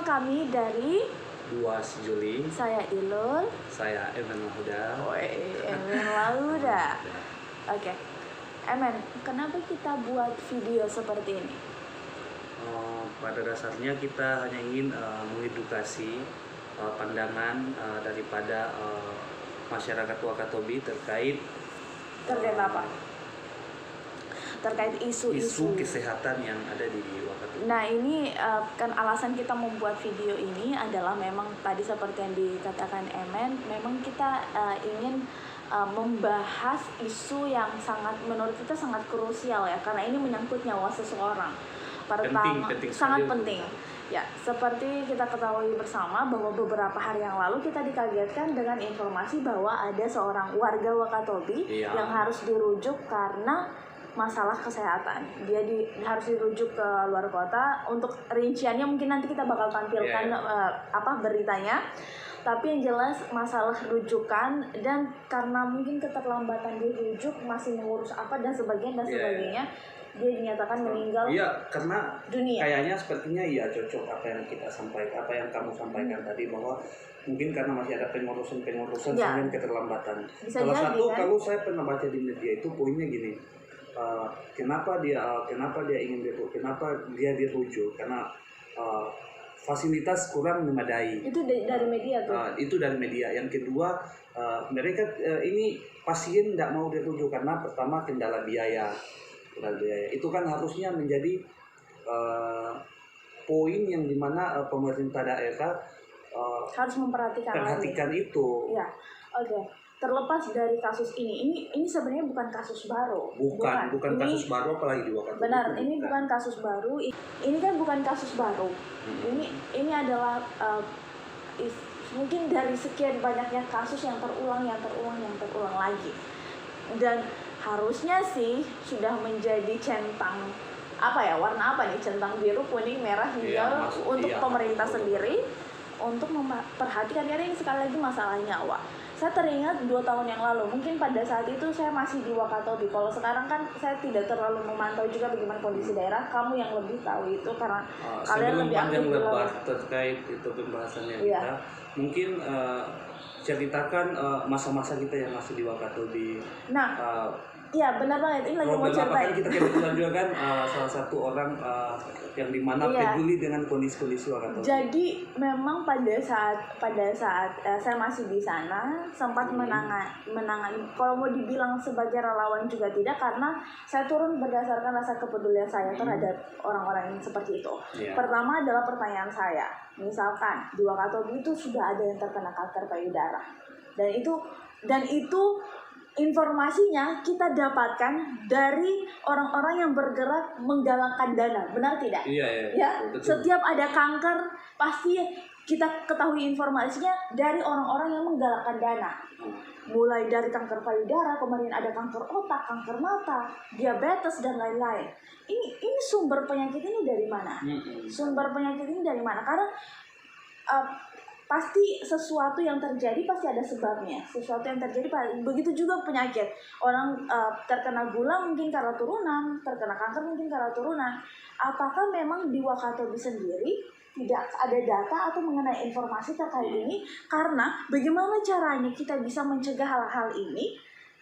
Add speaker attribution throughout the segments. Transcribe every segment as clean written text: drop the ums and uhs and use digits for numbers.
Speaker 1: kami dari
Speaker 2: Buas Juli.
Speaker 1: Saya Ilul.
Speaker 2: Saya Emen Lahuda.
Speaker 1: Emen Lahuda. Oke. Emen, kenapa kita buat video seperti ini?
Speaker 2: Pada dasarnya kita hanya ingin mengedukasi pandangan daripada masyarakat Wakatobi terkait
Speaker 1: apa? Terkait isu
Speaker 2: kesehatan yang ada di Wakatobi.
Speaker 1: Nah ini kan alasan kita membuat video ini adalah memang tadi seperti yang dikatakan Emen, memang kita ingin membahas isu yang menurut kita sangat krusial ya, karena ini menyangkut nyawa seseorang.
Speaker 2: Penting
Speaker 1: sangat penting. Ya, seperti kita ketahui bersama bahwa beberapa hari yang lalu kita dikagetkan dengan informasi bahwa ada seorang warga Wakatobi yang harus dirujuk karena masalah kesehatan. Dia harus dirujuk ke luar kota. Untuk rinciannya mungkin nanti kita bakal tampilkan beritanya. Tapi yang jelas masalah rujukan, dan karena mungkin keterlambatan dia rujuk, masih mengurus apa dan sebagainya, dia dinyatakan meninggal.
Speaker 2: Iya, karena
Speaker 1: dunia.
Speaker 2: Kayaknya sepertinya cocok apa yang kita sampaikan, apa yang kamu sampaikan tadi, bahwa mungkin karena masih ada pengurusan sehingga keterlambatan. Kalau saya pernah baca di media itu poinnya gini, kenapa dia ingin dirujuk, kenapa dia dirujuk, karena fasilitas kurang memadai.
Speaker 1: Itu dari media tuh.
Speaker 2: Itu dari media. Yang kedua, mereka ini pasien tidak mau dirujuk karena pertama kendala biaya. Itu kan harusnya menjadi poin yang dimana pemerintah daerah
Speaker 1: harus memperhatikan
Speaker 2: itu.
Speaker 1: Ya, oke. Terlepas dari kasus ini sebenarnya bukan kasus baru.
Speaker 2: Bukan kasus baru, apalagi di Wakatobi.
Speaker 1: Benar, ini bukan kasus baru. Ini kan bukan kasus baru. Ini adalah mungkin dari sekian banyaknya kasus yang terulang lagi. Dan harusnya sih sudah menjadi centang warna apa nih, centang biru, kuning, merah, hijau untuk pemerintah sendiri untuk memperhatikan, karena ini sekali lagi masalah nyawa. Saya teringat 2 tahun yang lalu, mungkin pada saat itu saya masih di Wakatobi. Kalau sekarang kan saya tidak terlalu memantau juga bagaimana kondisi daerah. Kamu yang lebih tahu itu karena kalian lebih aktif di laut.
Speaker 2: Terkait itu pembahasannya kita. Mungkin ceritakan masa-masa kita yang masih di Wakatobi.
Speaker 1: Iya, benar banget. Ini lagi mau ceritain.
Speaker 2: Kita kebetulan juga kan salah satu orang yang dimana peduli dengan kondisi Wakatobi.
Speaker 1: Jadi memang pada saat saya masih di sana sempat menangani. Kalau mau dibilang sebagai relawan juga tidak, karena saya turun berdasarkan rasa kepedulian saya terhadap orang-orang yang seperti itu. Pertama adalah pertanyaan saya, misalkan di Wakatobi itu sudah ada yang terkena kanker payudara, dan itu informasinya kita dapatkan dari orang-orang yang bergerak menggalakkan dana, benar tidak?
Speaker 2: Iya. Betul.
Speaker 1: Setiap ada kanker pasti kita ketahui informasinya dari orang-orang yang menggalakkan dana. Mulai dari kanker payudara, kemarin ada kanker otak, kanker mata, diabetes dan lain-lain. Ini sumber penyakit ini dari mana? Karena pasti sesuatu yang terjadi pasti ada sebabnya. Begitu juga penyakit. Orang terkena gula mungkin karena turunan, terkena kanker mungkin karena turunan. Apakah memang di Wakatobi sendiri tidak ada data atau mengenai informasi terkait ini? Karena bagaimana caranya kita bisa mencegah hal-hal ini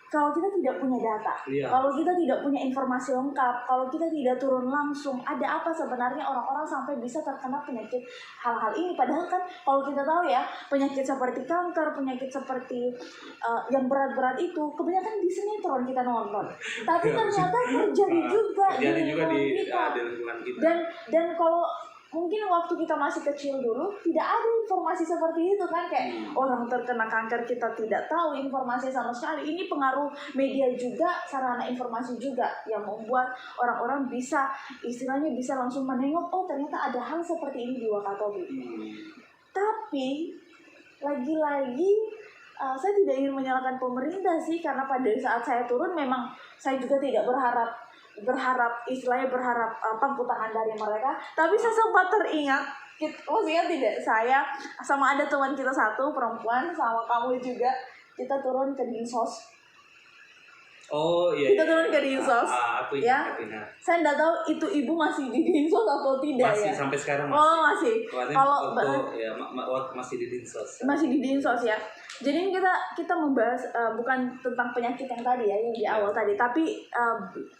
Speaker 1: kalau kita tidak punya data, kalau kita tidak punya informasi lengkap, kalau kita tidak turun langsung, ada apa sebenarnya orang-orang sampai bisa terkena penyakit hal-hal ini. Padahal kan kalau kita tahu ya, penyakit seperti kanker, penyakit seperti yang berat-berat itu kebanyakan di sinetron kita nonton. Tapi ternyata terjadi juga di
Speaker 2: lingkungan kita.
Speaker 1: Dan kalau mungkin waktu kita masih kecil dulu tidak ada informasi seperti itu kan, kayak orang terkena kanker kita tidak tahu informasi sama sekali. Ini pengaruh media juga, sarana informasi juga yang membuat orang-orang bisa langsung menengok, oh ternyata ada hal seperti ini di Wakatobi. Tapi lagi-lagi saya tidak ingin menyalahkan pemerintah sih, karena pada saat saya turun memang saya juga tidak berharap pengutahan dari mereka. Tapi saya sempat teringat, maksudnya tidak, saya sama ada teman kita satu perempuan, sama kamu juga, kita turun ke Dinsos.
Speaker 2: Oh iya.
Speaker 1: Kita turun ke dinsos.
Speaker 2: Aku
Speaker 1: ya.
Speaker 2: ingat.
Speaker 1: Saya nggak tahu itu ibu masih di dinsos atau tidak.
Speaker 2: Masih
Speaker 1: ya.
Speaker 2: Sampai sekarang masih.
Speaker 1: Oh masih.
Speaker 2: Kalau ya masih di dinsos.
Speaker 1: Masih di dinsos ya. Jadi kita membahas bukan tentang penyakit yang tadi ya, yang di awal tadi, tapi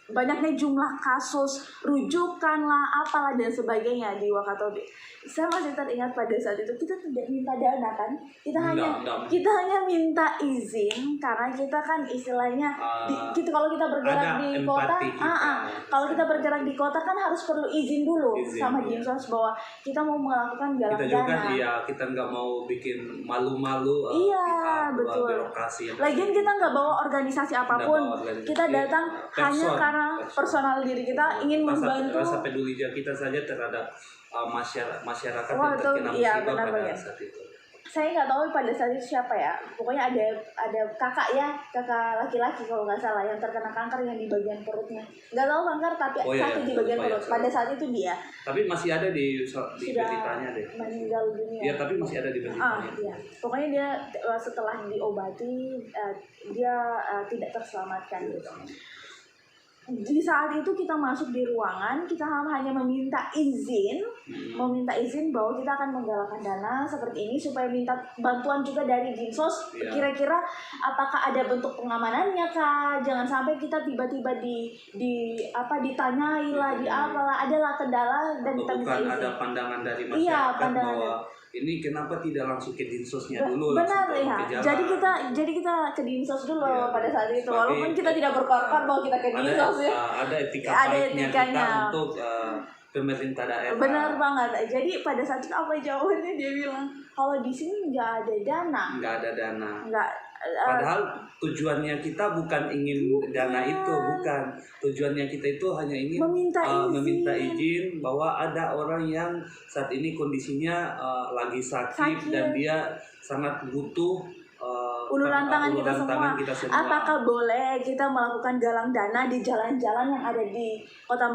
Speaker 1: banyaknya jumlah kasus rujukan lah, apalah dan sebagainya di Wakatobi. Saya masih teringat pada saat itu kita tidak minta dana kan, kita hanya minta izin karena kita kan istilahnya kalau kita bergerak di kota, kalau kita bergerak di kota kan harus perlu izin dulu sama dinsos bahwa kita mau melakukan galang dana.
Speaker 2: Kita juga kita nggak mau bikin malu-malu.
Speaker 1: Iya betul. Lagian kita nggak bawa organisasi apapun. Kita datang hanya karena personal diri kita ingin membantu.
Speaker 2: Rasa peduli kita saja terhadap masyarakat yang terkena musibah pada saat itu.
Speaker 1: Saya nggak tahu pada saat itu siapa ya. Pokoknya ada kakak laki-laki kalau nggak salah yang terkena kanker yang di bagian perutnya. Nggak tahu kanker tapi sakit di bagian perut. Pada saat itu dia.
Speaker 2: Tapi masih ada di beritanya deh.
Speaker 1: Meninggal dunia.
Speaker 2: Iya tapi masih ada di beritanya.
Speaker 1: Iya. Pokoknya dia setelah diobati dia tidak terselamatkan gitu. Di saat itu kita masuk di ruangan, kita hanya meminta izin bahwa kita akan menggalakkan dana seperti ini supaya minta bantuan juga dari dinsos. Kira-kira apakah ada bentuk pengamanannya kah? Jangan sampai kita tiba-tiba ditanyai lah, adalah kendala dan kita minta izin.
Speaker 2: Ada pandangan dari masyarakat bahwa ini kenapa tidak langsung ke dinsosnya dulu?
Speaker 1: Benar ya. Jadi kita ke dinsos dulu pada saat itu. Walaupun kita tidak berkorban bahwa kita ke dinsos ya.
Speaker 2: Ada etikanya kita untuk pemerintah daerah.
Speaker 1: Benar banget. Jadi pada saat itu apa jawabannya, dia bilang kalau di sini nggak ada dana.
Speaker 2: Padahal tujuannya kita bukan ingin dana itu, bukan. Tujuannya kita itu hanya ingin meminta izin bahwa ada orang yang saat ini kondisinya lagi sakit dan dia sangat butuh
Speaker 1: uluran tangan kita semua. Apakah boleh kita melakukan galang dana di jalan-jalan yang ada di kota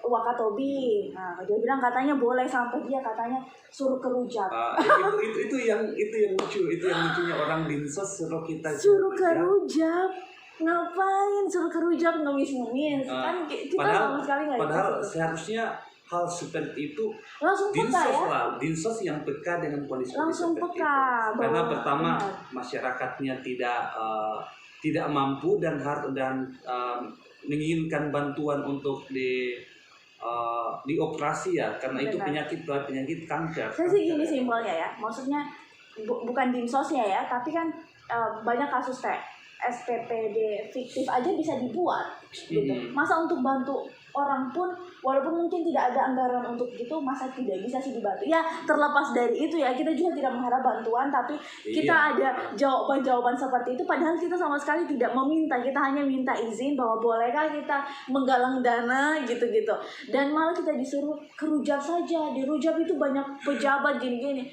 Speaker 1: Wakatobi? Nah, dia bilang katanya boleh, sampai dia katanya suruh kerujak.
Speaker 2: Itu yang lucu, lucunya orang dinsos suruh kita
Speaker 1: kerujak. Ngapain suruh kerujak, ngemis-ngemis? Kan kita sama sekali nggak.
Speaker 2: Padahal seharusnya hal seperti itu
Speaker 1: langsung peka
Speaker 2: dinsos yang peka dengan kondisi
Speaker 1: langsung
Speaker 2: seperti
Speaker 1: peka
Speaker 2: itu. Karena pertama masyarakatnya tidak mampu dan menginginkan bantuan untuk dioperasi ya, karena itu penyakit kanker.
Speaker 1: Saya sih gini simpelnya ya, maksudnya bukan dinsosnya ya, tapi kan banyak kasus SPPD fiktif aja bisa dibuat gitu. Masa untuk bantu orang pun walaupun mungkin tidak ada anggaran untuk gitu, masa tidak bisa sih dibantu? Ya terlepas dari itu ya, kita juga tidak mengharap bantuan, tapi kita ada jawaban-jawaban seperti itu padahal kita sama sekali tidak meminta, kita hanya minta izin bahwa bolehkah kita menggalang dana gitu-gitu. Dan malah kita disuruh kerujak saja, di rujak itu banyak pejabat gini-gini.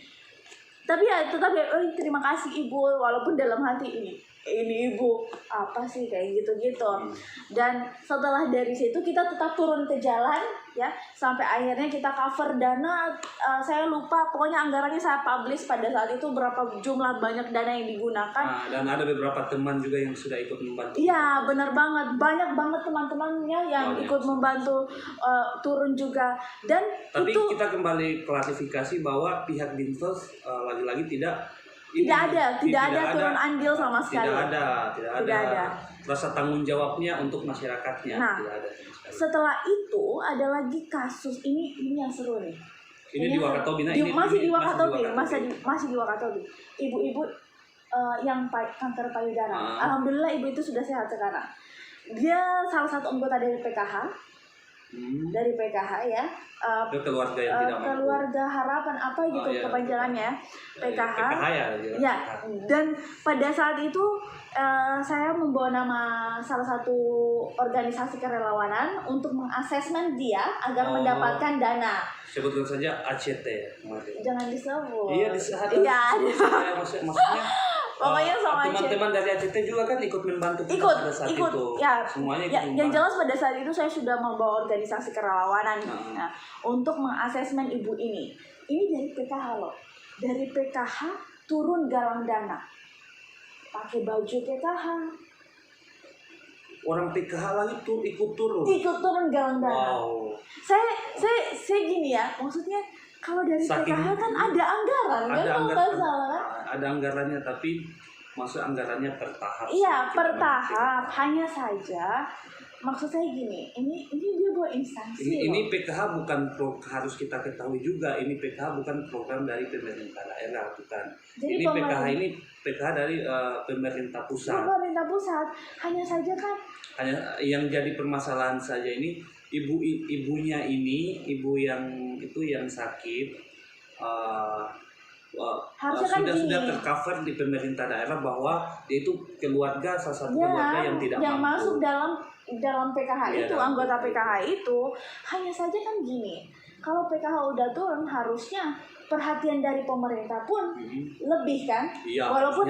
Speaker 1: Tapi ya tetap terima kasih ibu, walaupun dalam hati ini ibu apa sih kayak gitu-gitu. Dan setelah dari situ kita tetap turun ke jalan ya, sampai akhirnya kita cover dana. Saya lupa pokoknya anggarannya saya publish pada saat itu berapa jumlah banyak dana yang digunakan.
Speaker 2: Dan ada beberapa teman juga yang sudah ikut membantu.
Speaker 1: Iya benar banget, banyak banget teman-temannya yang ikut membantu turun juga. Dan
Speaker 2: tapi kita kembali klarifikasi bahwa pihak dinsos lagi-lagi tidak
Speaker 1: ada turun andil sama sekali.
Speaker 2: Tidak ada rasa tanggung jawabnya untuk masyarakatnya.
Speaker 1: Nah,
Speaker 2: tidak ada.
Speaker 1: Setelah itu ada lagi kasus ini yang seru nih.
Speaker 2: Ini di Wakatobi.
Speaker 1: Masih di Wakatobi. Ibu-ibu yang kanker payudara. Alhamdulillah ibu itu sudah sehat sekarang. Dia salah satu anggota dari PKH. Dari PKH ya.
Speaker 2: Keluarga yang tidak mampu.
Speaker 1: Keluarga harapan apa gitu kepanjangannya. PKH.
Speaker 2: PKH
Speaker 1: ya. Dan pada saat itu saya membawa nama salah satu organisasi kerelawanan untuk mengasesmen dia agar mendapatkan dana.
Speaker 2: Sebutkan saja ACT.
Speaker 1: Jangan disebut.
Speaker 2: Iya disebut.
Speaker 1: Iya.
Speaker 2: Maksudnya
Speaker 1: pokoknya sama
Speaker 2: teman-teman dari ACT juga kan ikut membantu kita pada saat itu.
Speaker 1: Ya.
Speaker 2: Semuanya
Speaker 1: yang jelas pada saat itu saya sudah membawa organisasi kerelawanan untuk mengasesmen ibu ini. Ini dari PKH loh. Dari PKH turun galang dana. Pakai baju PKH.
Speaker 2: orang PKH lagi tuh ikut turun
Speaker 1: galang dana.
Speaker 2: Wow.
Speaker 1: Saya gini ya, maksudnya kalau dari PKH kan ada anggaran kan, kalau nggak salah.
Speaker 2: Ada anggarannya, tapi maksud anggarannya per tahap.
Speaker 1: Iya, per tahap. Hanya saja maksud saya gini, ini dia buat instansi.
Speaker 2: Ini PKH bukan harus kita ketahui juga, ini PKH bukan program dari pemerintah daerah, bukan. Jadi ini PKH dari pemerintah pusat.
Speaker 1: Pemerintah pusat, hanya saja kan.
Speaker 2: Hanya yang jadi permasalahan saja ini ibunya ini, ibu yang itu yang sakit. Sudah tercover di pemerintah daerah bahwa dia itu keluarga, salah satu keluarga yang tidak
Speaker 1: yang
Speaker 2: mampu.
Speaker 1: masuk dalam PKH itu, anggota PKH itu. Hanya saja kan gini, kalau PKH udah turun harusnya perhatian dari pemerintah pun lebih kan.
Speaker 2: Iya,
Speaker 1: walaupun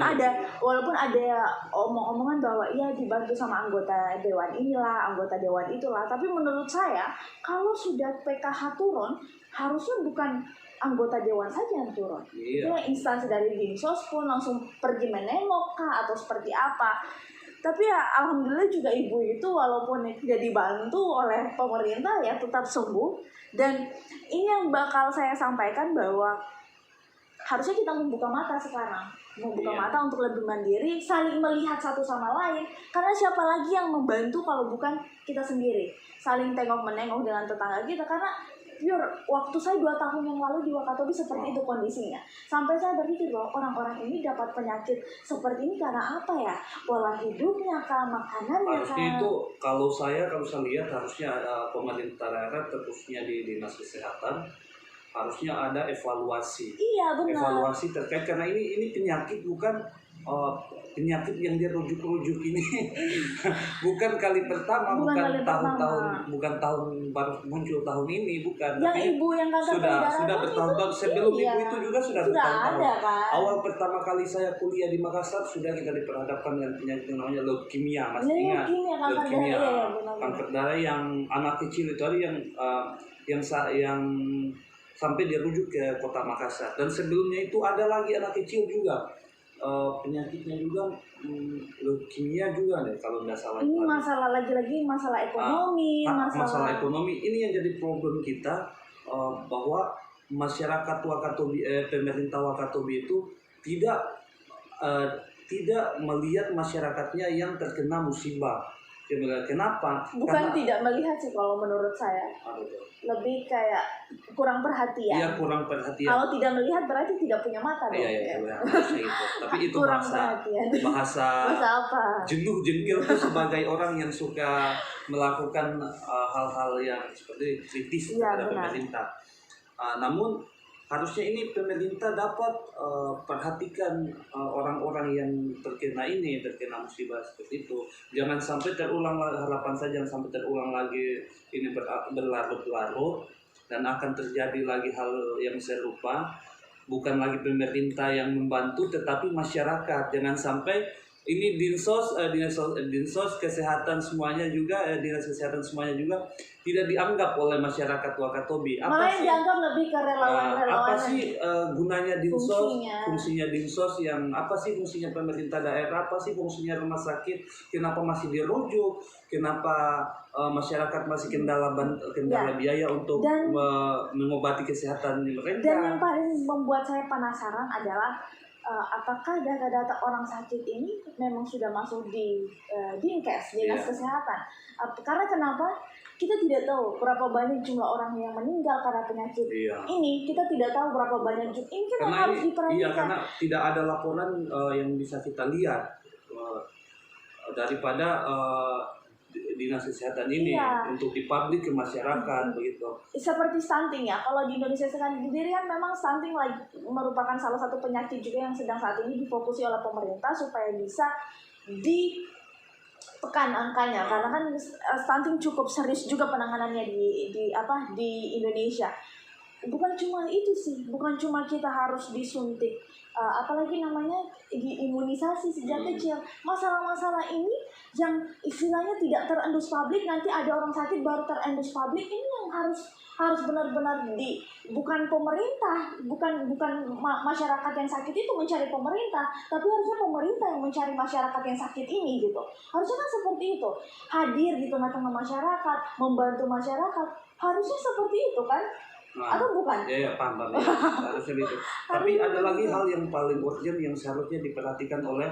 Speaker 1: ada omong-omongan bahwa ia dibantu sama anggota dewan inilah, anggota dewan itulah, tapi menurut saya kalau sudah PKH turun harusnya bukan anggota dewan saja yang turun.
Speaker 2: Iya.
Speaker 1: Itu instansi dari Dinsos pun langsung pergi menengok kah atau seperti apa. Tapi ya alhamdulillah juga ibu itu walaupun tidak dibantu oleh pemerintah ya tetap sembuh. Dan ini yang bakal saya sampaikan bahwa harusnya kita membuka mata sekarang. Membuka mata untuk lebih mandiri, saling melihat satu sama lain. Karena siapa lagi yang membantu kalau bukan kita sendiri. Saling tengok-menengok dengan tetangga kita. Karena waktu saya 2 tahun yang lalu di Wakatobi seperti itu kondisinya. Sampai saya berpikir bahwa orang-orang ini dapat penyakit seperti ini karena apa ya? Pola hidupnya kah, makanannya kah?
Speaker 2: Harusnya itu kalau saya lihat harusnya pemerintah daerah terkhususnya di dinas kesehatan harusnya ada evaluasi.
Speaker 1: Iya benar.
Speaker 2: Evaluasi terkait karena ini penyakit bukan penyakit yang dia rujuk ini bukan kali pertama, bukan tahun baru muncul tahun ini, bukan.
Speaker 1: Yang
Speaker 2: tapi
Speaker 1: ibu yang
Speaker 2: sudah bertahun-tahun sebelum ibu itu juga sudah bertahun-tahun.
Speaker 1: Kan?
Speaker 2: Awal pertama kali saya kuliah di Makassar sudah kita diperhadapkan dengan penyakit yang namanya leukemia, Mas ingat? Leukemia, kanker darah yang anak kecil itu ada yang sampai dia rujuk ke kota Makassar. Dan sebelumnya itu ada lagi anak kecil juga. Penyakitnya juga leukemia juga deh kalau nggak salah.
Speaker 1: Ini masalah lagi-lagi masalah ekonomi,
Speaker 2: masalah ekonomi ini yang jadi problem kita, bahwa masyarakat Wakatobi, pemerintah Wakatobi itu tidak melihat masyarakatnya yang terkena musibah. Kenapa?
Speaker 1: Karena tidak melihat sih kalau menurut saya. Lebih kayak kurang perhatian.
Speaker 2: Iya, kurang perhatian.
Speaker 1: Kalau tidak melihat berarti tidak punya mata dong.
Speaker 2: Iya, itu. Tapi itu
Speaker 1: kurang
Speaker 2: bahasa
Speaker 1: apa?
Speaker 2: Jenuh jengkel itu sebagai orang yang suka melakukan hal-hal yang seperti kritis kepada pemerintah. Namun harusnya ini pemerintah dapat perhatikan orang-orang yang terkena musibah seperti itu. Jangan sampai terulang, harapan saya jangan sampai terulang lagi ini berlarut-larut dan akan terjadi lagi hal yang serupa. Bukan lagi pemerintah yang membantu tetapi masyarakat. Jangan sampai ini dinas kesehatan semuanya juga dinas kesehatan semuanya juga tidak dianggap oleh masyarakat Wakatobi.
Speaker 1: Malah dianggap lebih ke relawan-relawan.
Speaker 2: Apa sih gunanya dinsos? Fungsinya dinsos yang apa sih fungsinya pemerintah daerah? Apa sih fungsinya rumah sakit? Kenapa masih dirujuk? Kenapa masyarakat masih kendala biaya untuk mengobati kesehatan mereka?
Speaker 1: Dan yang paling membuat saya penasaran adalah apakah data-data orang sakit ini memang sudah masuk di Dinkes, dinas kesehatan? Karena kenapa? Kita tidak tahu berapa banyak jumlah orang yang meninggal karena penyakit ini. Kita tidak tahu berapa banyak jumlah ini kan harus diperhatikan.
Speaker 2: Iya, karena tidak ada laporan yang bisa kita lihat daripada dinas kesehatan ini untuk dipublik ke masyarakat begitu. Seperti
Speaker 1: stunting ya. Kalau di Indonesia sendiri kan memang stunting merupakan salah satu penyakit juga yang sedang saat ini difokusi oleh pemerintah supaya bisa ditekan angkanya. Karena kan stunting cukup serius juga penanganannya di Indonesia. bukan cuma itu sih, bukan cuma kita harus disuntik apalagi namanya imunisasi sejak kecil. Masalah-masalah ini yang istilahnya tidak terendus publik, nanti ada orang sakit baru terendus publik, ini yang harus benar-benar bukan pemerintah, bukan masyarakat yang sakit itu mencari pemerintah, tapi harusnya pemerintah yang mencari masyarakat yang sakit ini gitu. Harusnya kan seperti itu, hadir di tengah-tengah masyarakat, membantu masyarakat, harusnya seperti itu kan.
Speaker 2: Nah,
Speaker 1: atau bukan?
Speaker 2: Ya paham ya. Harusnya gitu. Tapi ada lagi hal yang paling urgent yang seharusnya diperhatikan oleh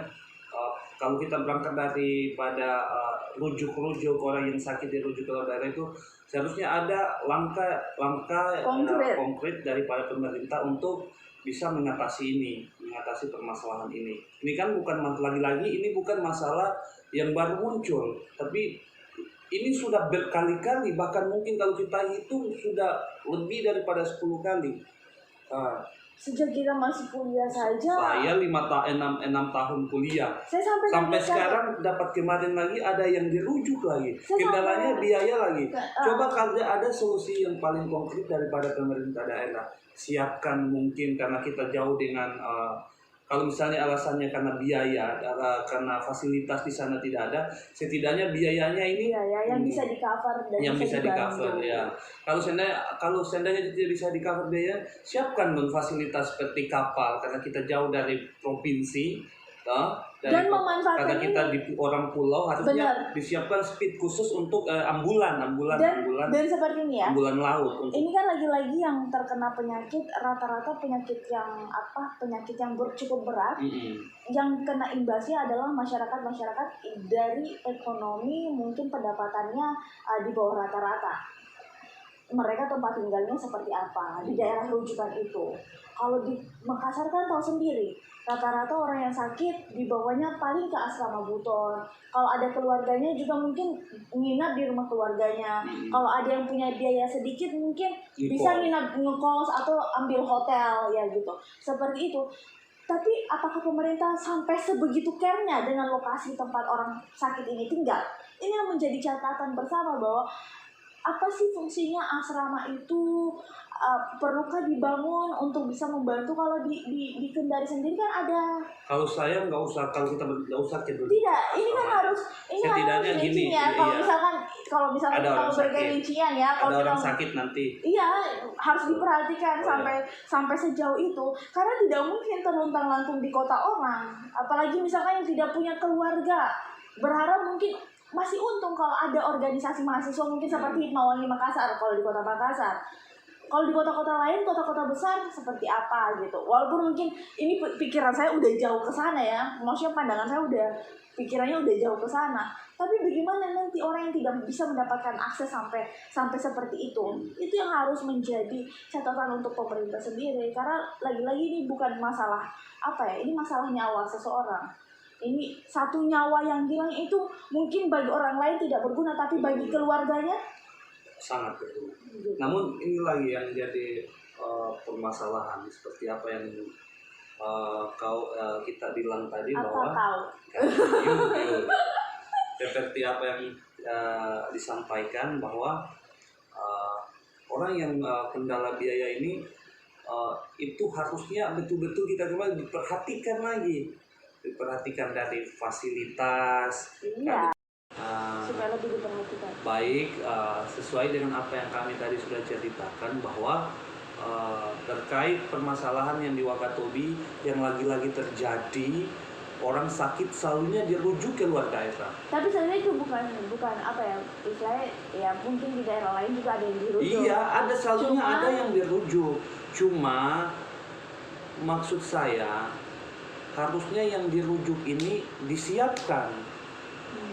Speaker 2: kalau kita berangkat daripada rujuk-rujuk orang yang sakit dirujuk ke daerah itu, seharusnya ada langkah konkret daripada pemerintah untuk bisa mengatasi permasalahan ini. Ini kan bukan lagi-lagi ini bukan masalah yang baru muncul, tapi ini sudah berkali-kali, bahkan mungkin kalau kita hitung sudah lebih daripada 10 kali.
Speaker 1: Sejak kita masih kuliah saja.
Speaker 2: Saya 6 tahun kuliah.
Speaker 1: Saya
Speaker 2: sampai sekarang dapat kemarin lagi ada yang dirujuk lagi. Kendalanya biaya lagi. Coba kalau ada solusi yang paling konkret daripada pemerintah daerah. Siapkan mungkin karena kita jauh dengan kalau misalnya alasannya karena biaya, karena fasilitas di sana tidak ada, setidaknya biayanya ini
Speaker 1: yang bisa di-cover dan
Speaker 2: yang bisa di-cover ya. Kalau seandainya tidak bisa di-cover biaya, siapkan dong fasilitas seperti kapal karena kita jauh dari provinsi,
Speaker 1: dan memanfaatkan
Speaker 2: karena kita di orang pulau harusnya disiapkan speed khusus untuk ambulan
Speaker 1: dan seperti ini ya,
Speaker 2: ambulan laut
Speaker 1: ini kan lagi-lagi yang terkena penyakit rata-rata penyakit yang cukup berat, yang kena imbasnya adalah masyarakat dari ekonomi mungkin pendapatannya di bawah rata-rata. Mereka tempat tinggalnya seperti apa di daerah rujukan itu. Kalau di Makassar kan tahu sendiri, rata-rata orang yang sakit dibawanya paling ke asrama buton. Kalau ada keluarganya juga mungkin nginap di rumah keluarganya. Kalau ada yang punya biaya sedikit mungkin bisa nginap ngekos atau ambil hotel ya gitu. Seperti itu. Tapi apakah pemerintah sampai sebegitu care-nya dengan lokasi tempat orang sakit ini tinggal? Ini yang menjadi catatan bersama bahwa apa sih fungsinya asrama itu, perlukah dibangun untuk bisa membantu? Kalau di Kendari sendiri kan ada.
Speaker 2: Kalau saya nggak usah, kalau kita nggak usah gitu.
Speaker 1: Tidak, ini kan harus
Speaker 2: gini
Speaker 1: ya. Kalau misalkan kalau bergerincian ya, kalau
Speaker 2: ada orang sakit nanti.
Speaker 1: Iya, harus diperhatikan sampai sejauh itu, karena tidak mungkin terluntang-lantung di kota orang, apalagi misalkan yang tidak punya keluarga. Berharap mungkin masih untung kalau ada organisasi mahasiswa mungkin seperti Mawangi Makassar kalau di kota Makassar. Kalau di kota-kota lain, kota-kota besar seperti apa gitu. Walaupun mungkin ini pikiran saya udah jauh ke sana ya, maksudnya pandangan saya pikirannya udah jauh ke sana. Tapi bagaimana nanti orang yang tidak bisa mendapatkan akses sampai seperti itu? Itu yang harus menjadi catatan untuk pemerintah sendiri. Karena lagi-lagi ini bukan masalah ini masalah nyawa seseorang. Ini satu nyawa yang hilang itu mungkin bagi orang lain tidak berguna, tapi bagi keluarganya
Speaker 2: sangat berguna. Namun ini lagi yang jadi permasalahan seperti apa yang kita bilang tadi bahwa seperti apa yang disampaikan bahwa orang yang kendala biaya ini itu harusnya betul-betul kita coba diperhatikan dari fasilitas,
Speaker 1: supaya lebih diperhatikan.
Speaker 2: Baik, sesuai dengan apa yang kami tadi sudah ceritakan bahwa terkait permasalahan yang di Wakatobi yang lagi-lagi terjadi, orang sakit selalunya dirujuk ke luar daerah.
Speaker 1: Tapi sebenarnya itu bukan istilahnya ya, mungkin di daerah lain juga ada yang dirujuk.
Speaker 2: Iya, ada yang dirujuk. Cuma maksud saya harusnya yang dirujuk ini disiapkan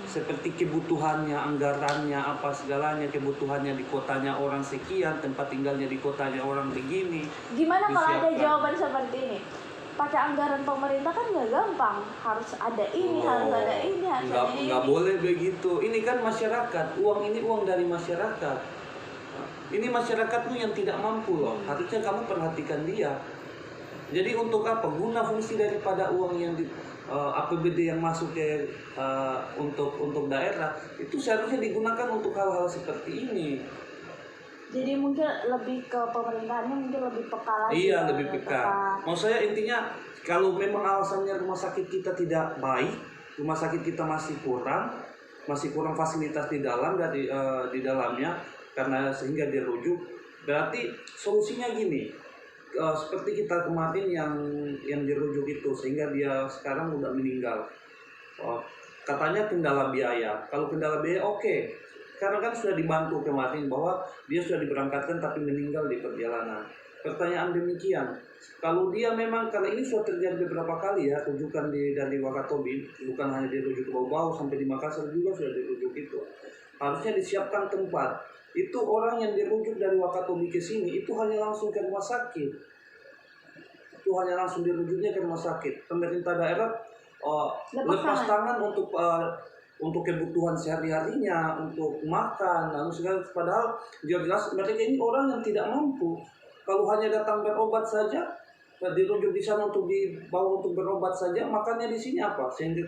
Speaker 2: seperti kebutuhannya, anggarannya, apa segalanya, kebutuhannya di kotanya orang sekian, tempat tinggalnya di kotanya orang begini.
Speaker 1: Gimana kalau ada jawaban seperti ini? Pakai anggaran pemerintah kan nggak gampang, harus ada ini, harus ada ini,
Speaker 2: nggak boleh begitu. Ini kan masyarakat, uang ini uang dari masyarakat. Ini masyarakatmu yang tidak mampu loh, harusnya kamu perhatikan dia. Jadi untuk apa? Guna fungsi daripada uang yang di APBD yang masuk ke untuk daerah itu seharusnya digunakan untuk hal-hal seperti ini.
Speaker 1: Jadi mungkin lebih ke pemerintahannya mungkin lebih peka lagi.
Speaker 2: Iya, lebih peka. Maksud saya intinya kalau memang alasannya rumah sakit kita tidak baik, rumah sakit kita masih kurang fasilitas di dalamnya karena sehingga dirujuk, berarti solusinya gini. Seperti kita kemarin yang dirujuk itu sehingga dia sekarang udah meninggal. Katanya kendala biaya. Kalau kendala biaya oke. Karena kan sudah dibantu kemarin bahwa dia sudah diberangkatkan tapi meninggal di perjalanan. Pertanyaan demikian, kalau dia memang, karena ini sudah terjadi beberapa kali ya, rujukan dari Wakatobi, bukan hanya dirujuk ke Bau-Bau, sampai di Makassar juga sudah dirujuk itu. Harusnya disiapkan tempat. Itu orang yang dirujuk dari Wakatobi ke sini, itu hanya langsung ke rumah sakit. Itu hanya langsung dirujuknya ke rumah sakit. Pemerintah daerah lepas tangan untuk kebutuhan sehari-harinya, untuk makan, lalu segala. Padahal jelas mereka ini orang yang tidak mampu. Kalau hanya datang berobat saja, dirujuk di sana untuk dibawa untuk berobat saja, makannya di sini apa? Sehingga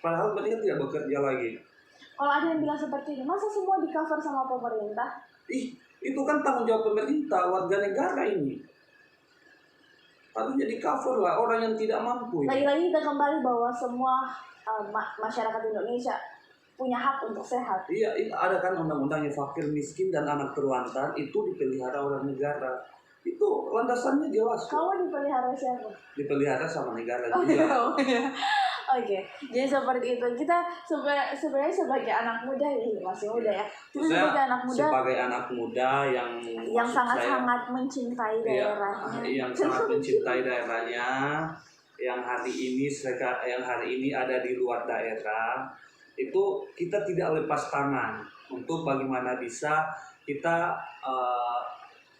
Speaker 2: padahal mereka tidak bekerja lagi.
Speaker 1: Kalau ada yang bilang seperti ini, masa semua di cover sama pemerintah?
Speaker 2: Itu kan tanggung jawab pemerintah, warga negara ini. Harusnya di cover lah orang yang tidak mampu.
Speaker 1: Lagi-lagi kita kembali bahwa semua masyarakat Indonesia punya hak untuk sehat.
Speaker 2: Iya, itu ada kan undang-undangnya, fakir, miskin, dan anak terlantar itu dipelihara oleh negara. Itu landasannya jelas.
Speaker 1: Kamu dipelihara siapa?
Speaker 2: Dipelihara sama negara juga.
Speaker 1: Oke, jadi seperti itu. Kita sebenarnya sebagai anak muda, masih muda ya. Kita sebagai anak muda yang sangat-sangat mencintai daerahnya.
Speaker 2: Yang sangat mencintai daerahnya. Yang hari ini ada di luar daerah. Itu kita tidak lepas tangan untuk bagaimana bisa kita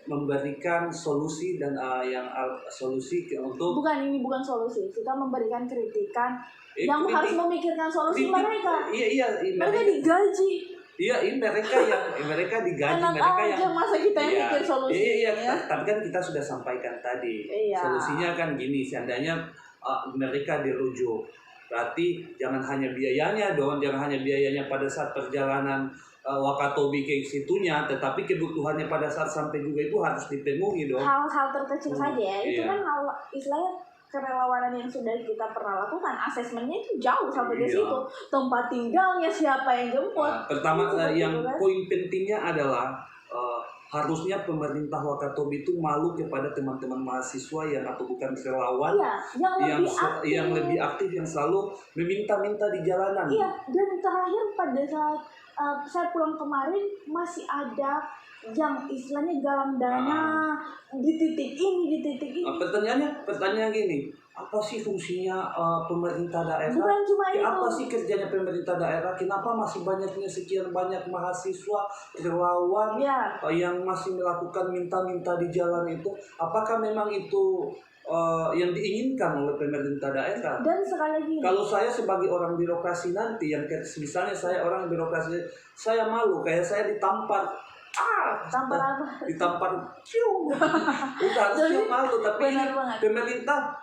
Speaker 2: memberikan solusi dan solusi untuk
Speaker 1: bukan solusi, kita memberikan kritikan yang harus memikirkan solusi mereka. Mereka digaji.
Speaker 2: Iya, mereka digaji,
Speaker 1: mereka yang masa kita yang mikir solusi.
Speaker 2: Tapi kan kita sudah sampaikan tadi. Solusinya kan gini, seandainya mereka dirujuk, berarti jangan hanya biayanya pada saat perjalanan Wakatobi ke situnya, tetapi kebutuhannya pada saat sampai juga itu harus dipenuhi dong.
Speaker 1: Hal-hal terkecil saja ya, itu kan hal istilahnya kerelawanan yang sudah kita pernah lakukan, asesmennya itu jauh sampai ke situ, tempat tinggalnya, siapa yang jemput.
Speaker 2: Pertama poin pentingnya adalah harusnya pemerintah Wakatobi itu malu kepada teman-teman mahasiswa atau bukan relawan yang lebih aktif yang selalu meminta-minta di jalanan.
Speaker 1: Iya, dan terakhir pada saat saya pulang kemarin masih ada yang istilahnya galang dana di titik ini.
Speaker 2: Pertanyaannya gini, apa sih fungsinya pemerintah daerah?
Speaker 1: Bukan cuma itu.
Speaker 2: Apa sih kerjanya pemerintah daerah? Kenapa masih sekian banyak mahasiswa relawan yang masih melakukan minta-minta di jalan itu? Apakah memang itu yang diinginkan oleh pemerintah daerah?
Speaker 1: Dan sekali lagi,
Speaker 2: kalau saya sebagai orang birokrasi nanti, misalnya saya orang birokrasi, saya malu kayak saya ditampar.
Speaker 1: Tampar apa?
Speaker 2: Ditampar, harusnya malu, tapi pemerintah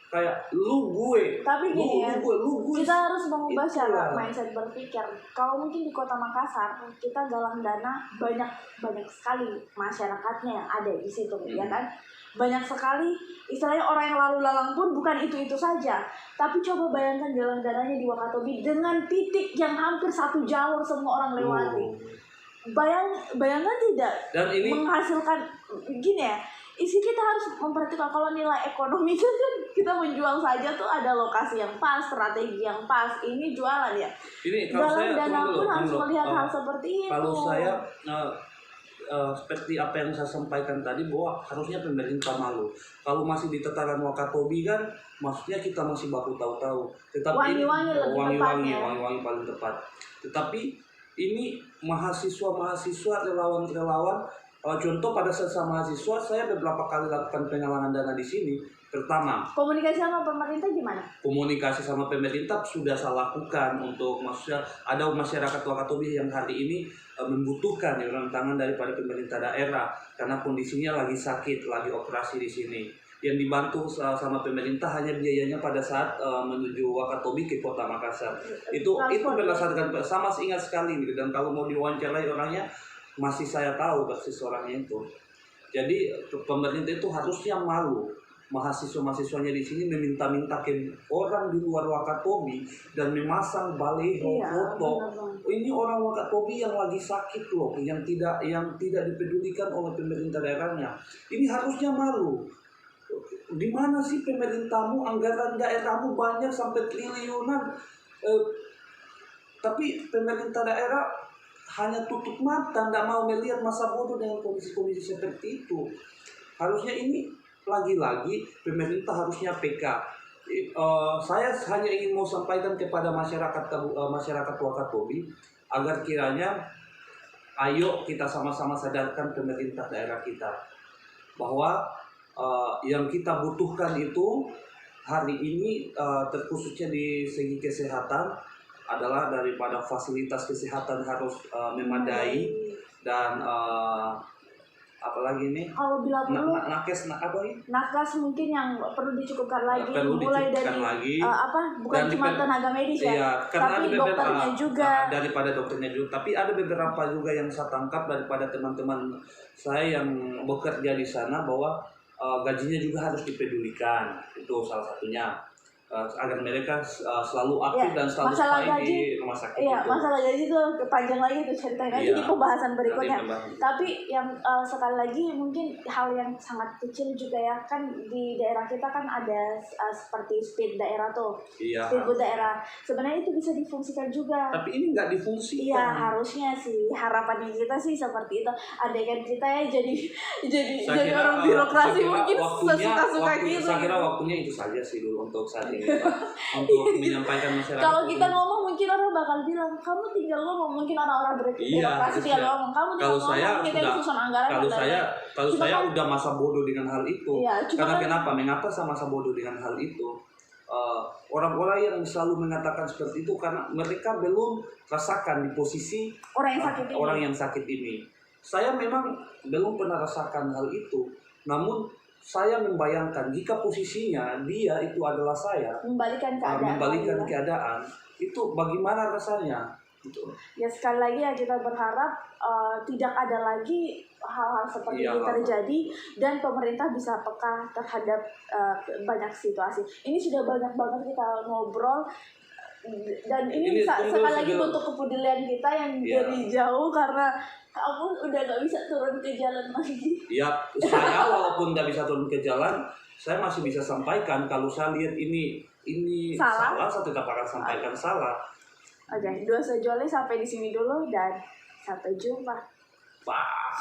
Speaker 2: kayak lu gue.
Speaker 1: Tapi gini
Speaker 2: lu gue.
Speaker 1: Kita harus mengubah cara mindset berpikir. Kalau mungkin di Kota Makassar kita galang dana banyak sekali masyarakatnya yang ada di situ, ya kan? Banyak sekali istilahnya orang yang lalu lalang pun bukan itu saja. Tapi coba bayangkan galang dananya di Wakatobi dengan titik yang hampir satu jalur semua orang lewati. Bayangkan tidak?
Speaker 2: Dan ini
Speaker 1: menghasilkan gini ya. Kita harus memperhatikan kalau nilai ekonomi itu kan kita menjual saja tuh ada lokasi yang pas, strategi yang pas. Ini jualan ya.
Speaker 2: Ini kalau
Speaker 1: dalam dana pun harus melihat hal seperti itu.
Speaker 2: Kalau saya seperti apa yang saya sampaikan tadi, bahwa harusnya pemerintah malu. Kalau masih di tataran Wakatobi kan, maksudnya kita masih baku tahu-tahu. Tetapi wangi-wangi paling tepat. Tetapi ini mahasiswa relawan. Contoh pada saat mahasiswa, saya beberapa kali lakukan penggalangan dana di sini. Pertama,
Speaker 1: komunikasi sama pemerintah gimana?
Speaker 2: Komunikasi sama pemerintah sudah saya lakukan untuk maksudnya ada masyarakat Wakatobi yang hari ini membutuhkan tangan daripada pemerintah daerah karena kondisinya lagi sakit, lagi operasi di sini. Yang dibantu sama pemerintah hanya biayanya pada saat menuju Wakatobi ke Kota Makassar. Itu berdasarkan sama ingat sekali nih, dan kalau mau diwawancarai orangnya masih saya tahu persis orangnya itu. Jadi pemerintah itu harusnya malu. Mahasiswa-mahasiswanya di sini meminta-mintakan orang di luar Wakatobi dan memasang baliho foto. Ini orang Wakatobi yang lagi sakit loh, yang tidak dipedulikan oleh pemerintah daerahnya. Ini harusnya malu. Di mana sih pemerintahmu, anggaran daerahmu banyak sampai triliunan, tapi pemerintah daerah hanya tutup mata, tidak mau melihat masa bodoh dengan kondisi-kondisi seperti itu. Harusnya ini lagi-lagi pemerintah harusnya PK. Saya hanya ingin mau sampaikan kepada masyarakat Wakatobi agar kiranya ayo kita sama-sama sadarkan pemerintah daerah kita bahwa yang kita butuhkan itu hari ini terkhususnya di segi kesehatan adalah daripada fasilitas kesehatan harus memadai dan apalagi nih
Speaker 1: kalau bila perlu nakes mungkin yang perlu dicukupkan lagi, mulai dari bukan cuma tenaga medis ya, tapi dokternya juga,
Speaker 2: daripada dokternya juga. Tapi ada beberapa juga yang saya tangkap daripada teman-teman saya yang bekerja di sana bahwa gajinya juga harus dipedulikan, itu salah satunya. Agar mereka selalu aktif dan selalu stay di rumah sakit.
Speaker 1: Iya, masalah gaji itu panjang lagi tuh ceritanya nanti di pembahasan berikutnya. Tapi yang sekali lagi mungkin hal yang sangat kecil juga ya, kan di daerah kita kan ada seperti speed daerah tuh, speedboat daerah. Sebenarnya itu bisa difungsikan juga.
Speaker 2: Tapi ini nggak difungsikan.
Speaker 1: Iya, harusnya sih, harapannya kita sih seperti itu. Andaikan kita ya jadi orang birokrasi mungkin sesuka-suka gitu.
Speaker 2: Saya kira waktunya itu saja sih dulu untuk saat ini. Untuk menyampaikan masyarakat.
Speaker 1: Kalau kita ngomong mungkin orang bakal bilang kamu tinggal ngomong, mungkin orang-orang birokrasi tinggal ngomong, kamu tinggal ngomong, kita yang susun anggaran.
Speaker 2: Kalau saya udah masa bodoh dengan hal itu. Karena kenapa? Mengapa saya masa bodoh dengan hal itu? Orang-orang yang selalu mengatakan seperti itu karena mereka belum rasakan di posisi orang yang sakit ini. Saya memang belum pernah rasakan hal itu, namun saya membayangkan jika posisinya dia itu adalah saya,
Speaker 1: membalikan
Speaker 2: keadaan itu bagaimana rasanya gitu.
Speaker 1: Ya sekali lagi ya kita berharap tidak ada lagi hal-hal seperti ini terjadi dan pemerintah bisa peka terhadap banyak situasi. Ini sudah banyak banget kita ngobrol dan ini sekali lagi bentuk kepedulian kita yang dari jauh karena kamu udah gak bisa turun ke jalan lagi.
Speaker 2: Ya, saya walaupun gak bisa turun ke jalan, saya masih bisa sampaikan kalau saya lihat ini salah, saya tetap akan sampaikan salah.
Speaker 1: Oke, Dua Sejoli sampai di sini dulu dan sampai jumpa.
Speaker 2: Bye.